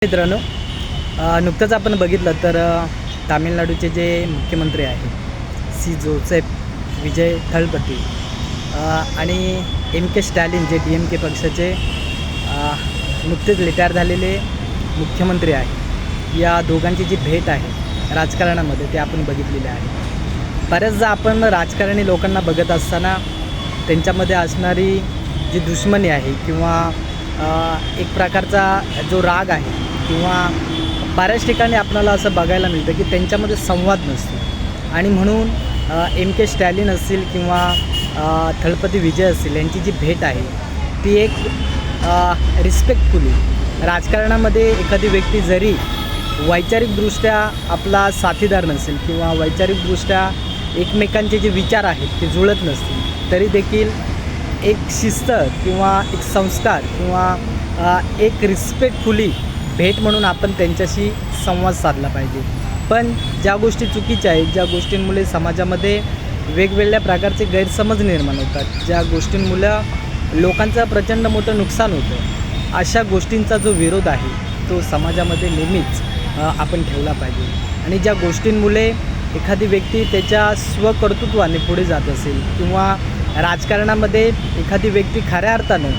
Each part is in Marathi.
मित्रांनो, नुकतंच आपण बघितलं तर तामिळनाडूचे जे मुख्यमंत्री आहेत सी जोसेफ विजय थळपती आणि एम के स्टॅलिन जे DMK पक्षाचे नुकतेच रिटायर झालेले मुख्यमंत्री आहेत, या दोघांची जी भेट आहे राजकारणामध्ये ते आपण बघितलेले आहे. बऱ्याचदा आपण राजकारणी लोकांना बघत असताना त्यांच्यामध्ये असणारी जी दुश्मनी आहे किंवा एक प्रकारचा जो राग आहे किंवा बऱ्याच ठिकाणी आपल्याला असं बघायला मिळतं की त्यांच्यामध्ये संवाद नसतो आणि म्हणून MK स्टॅलिन असतील किंवा थळपती विजय असतील यांची जी भेट आहे ती एक रिस्पेक्टफुली राजकारणामध्ये एखादी व्यक्ती जरी वैचारिकदृष्ट्या आपला साथीदार नसेल किंवा वैचारिकदृष्ट्या एकमेकांचे जे विचार आहेत ते जुळत नसतील तरी देखील एक शिस्त किंवा एक संस्कार किंवा एक रिस्पेक्टफुली भेट म्हणून आपण त्यांच्याशी संवाद साधला पाहिजे. पण ज्या गोष्टी चुकीच्या आहेत, ज्या गोष्टींमुळे समाजामध्ये वेगवेगळ्या प्रकारचे गैरसमज निर्माण होतात, ज्या मुलं लोकांचं प्रचंड मोठं नुकसान होतं, अशा गोष्टींचा जो विरोध आहे तो समाजामध्ये नेहमीच आपण ठेवला पाहिजे. आणि ज्या गोष्टींमुळे एखादी व्यक्ती त्याच्या स्वकर्तृत्वाने पुढे जात असेल किंवा राजकारणामध्ये एखादी व्यक्ती खऱ्या अर्थानं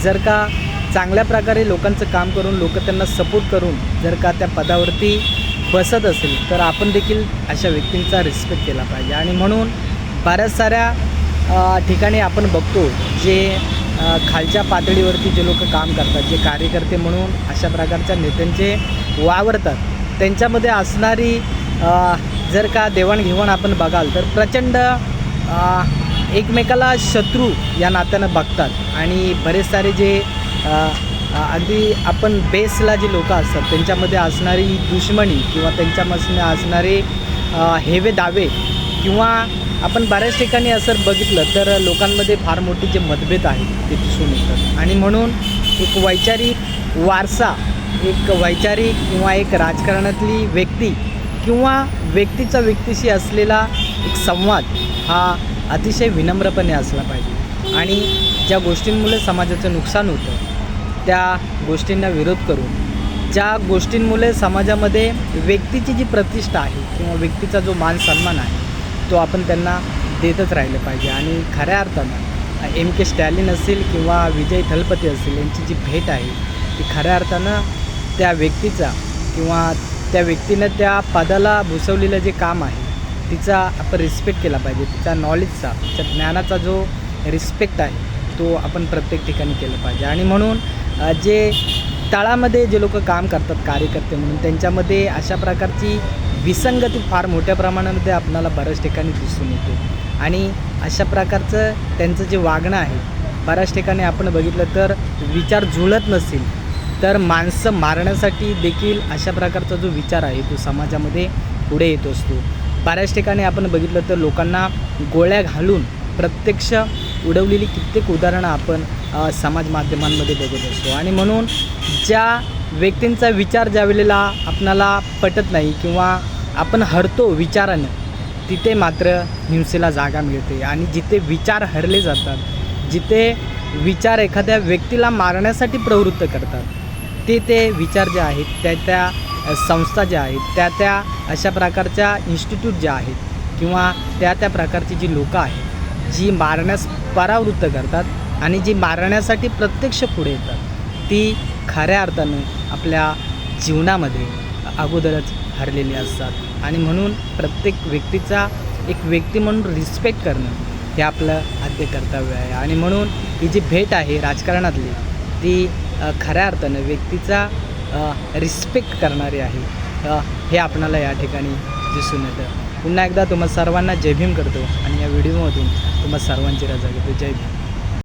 जर का चांगल्या प्रकारे लोकांचं काम करून लोक त्यांना सपोर्ट करून जर का त्या पदावरती बसत असेल तर आपण देखील अशा व्यक्तींचा रिस्पेक्ट केला पाहिजे. आणि म्हणून बऱ्याच साऱ्या ठिकाणी आपण बघतो जे खालच्या पातळीवरती जे लोक काम करतात, जे कार्यकर्ते म्हणून अशा प्रकारच्या नेत्यांचे वावरतात, त्यांच्यामध्ये असणारी जर का देवाणघेवाण आपण बघाल तर प्रचंड एकमेकाला शत्रू या नात्यानं बघतात. आणि बरेच सारे जे अगदी आपण बेसला जे लोक असतात त्यांच्यामध्ये असणारी दुश्मनी किंवा त्यांच्यापासून असणारे हेवे दावे किंवा आपण बऱ्याच ठिकाणी असं बघितलं तर लोकांमध्ये फार मोठे जे मतभेद आहेत ते दिसून येतात. आणि म्हणून एक वैचारिक वारसा, एक वैचारिक किंवा एक राजकारणातली व्यक्ती किंवा व्यक्तीचा व्यक्तीशी असलेला एक संवाद हा अतिशय विनम्रपणे असला पाहिजे. आणि ज्या गोष्टींमुळे समाजाचं नुकसान होतं त्या गोष्टींना विरोध करून, ज्या गोष्टींमुळे समाजामध्ये व्यक्तीची जी प्रतिष्ठा आहे किंवा व्यक्तीचा जो मान सन्मान आहे तो आपण त्यांना देतच राहिलं पाहिजे. आणि खऱ्या अर्थानं MK स्टॅलिन असेल किंवा विजय थळपती असेल यांची जी भेट आहे ती खऱ्या अर्थानं त्या व्यक्तीचा किंवा त्या व्यक्तीनं त्या पदाला भूषवलेलं जे काम आहे तिचा आपण रिस्पेक्ट केला पाहिजे. तिचा नॉलेजचा, तिच्या ज्ञानाचा जो रिस्पेक्ट आहे तो आपण प्रत्येक ठिकाणी केलं पाहिजे. आणि म्हणून जे तळामध्ये जे लोक काम करतात कार्यकर्ते म्हणून त्यांच्यामध्ये अशा प्रकारची विसंगती फार मोठ्या प्रमाणामध्ये आपल्याला बऱ्याच ठिकाणी दिसून येते. आणि अशा प्रकारचं त्यांचं जे वागणं आहे बऱ्याच ठिकाणी आपण बघितलं तर विचार जुळत नसेल तर माणसं मारण्यासाठी देखील अशा प्रकारचा जो विचार आहे तो समाजामध्ये पुढे येत असतो. बऱ्याच ठिकाणी आपण बघितलं तर लोकांना गोळ्या घालून प्रत्यक्ष उडवलेली कित्येक उदाहरणं आपण समाज माध्यमांमध्ये बघत असतो. आणि म्हणून ज्या व्यक्तींचा विचार ज्या वेळेला आपणाला पटत नाही किंवा आपण हरतो विचारानं तिथे मात्र हिंसेला जागा मिळते. आणि जिथे विचार हरले जातात, जिथे विचार एखाद्या व्यक्तीला मारण्यासाठी प्रवृत्त करतात ते विचार जे आहेत त्या संस्था ज्या आहेत त्या अशा प्रकारच्या इन्स्टिट्यूट ज्या आहेत किंवा त्या प्रकारची जी लोकं आहेत जी मारण्यास परावृत्त करतात आणि जी मारण्यासाठी प्रत्यक्ष पुढे येतात ती खऱ्या अर्थानं आपल्या जीवनामध्ये अगोदरच हरलेली असतात. आणि म्हणून प्रत्येक व्यक्तीचा एक व्यक्ती म्हणून रिस्पेक्ट करणं हे आपलं आद्य कर्तव्य आहे. आणि म्हणून ही जी भेट आहे राजकारणातली ती खऱ्या अर्थानं व्यक्तीचा रिस्पेक्ट करणारी आहे हे आपणाला या ठिकाणी दिसून येतं. पुन्हा एकदा तुम्हा सर्वांना जय भीम करतो आणि या व्हिडिओमधून तुम्हा सर्वांची रजा घेतो. जय भीम.